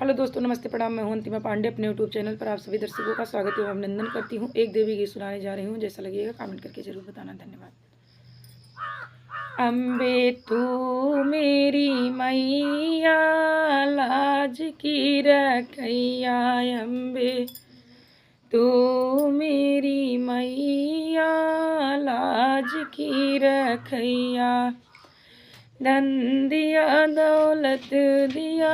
Hello दोस्तों, नमस्ते, प्रणाम। मैं हूं अंतिमा पांडे। अपने यूट्यूब चैनल पर आप सभी दर्शकों का स्वागत एवं अभिनंदन करती हूं। एक देवी गीत सुनाने जा रही हूं, जैसा लगेगा कमेंट करके जरूर बताना। धन्यवाद। अम्बे तू मेरी मैया, लाज की रखैया। अम्बे तू मेरी मैया, लाज की रखैया। धन दिया, दौलत दिया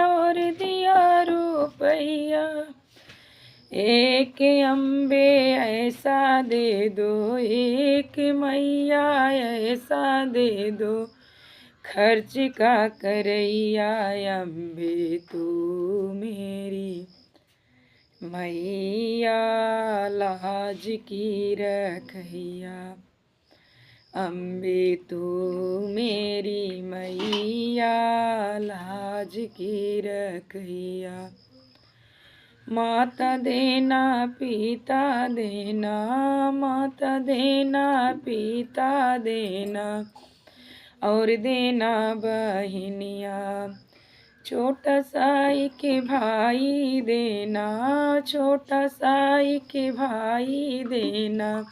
और दिया रुपया। एक अम्बे ऐसा दे दो, एक मैया ऐसा दे दो, खर्च का करैया। अम्बे तू मेरी मैया, लाज की रखैया। अम्बे तू मेरी मैया, लाज की रखैया। माता देना पिता देना, माता देना पिता देना, और देना बहनिया। छोटा सा एक भाई देना, छोटा सा एक भाई देना,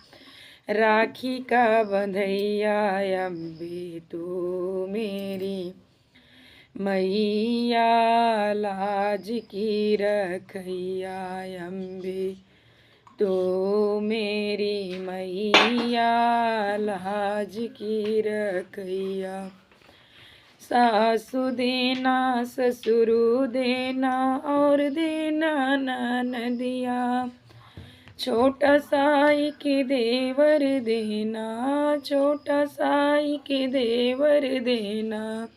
राखी का बंधैया। अम्बे तू मेरी मैया, लाज की रखैया। अम्बे तो मेरी मैया, लाज की रखैया। सासु देना ससुर देना, और देना ननदिया। छोटा सा एक देवर देना, छोटा सा एक देवर देना,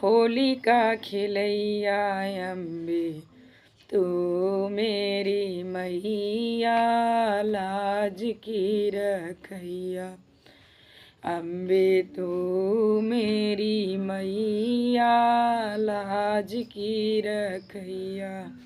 होली का खिलैया। अम्बे तू मेरी मैया, लाज की रखैया। अम्बे तू मेरी मैया, लाज की रखैया।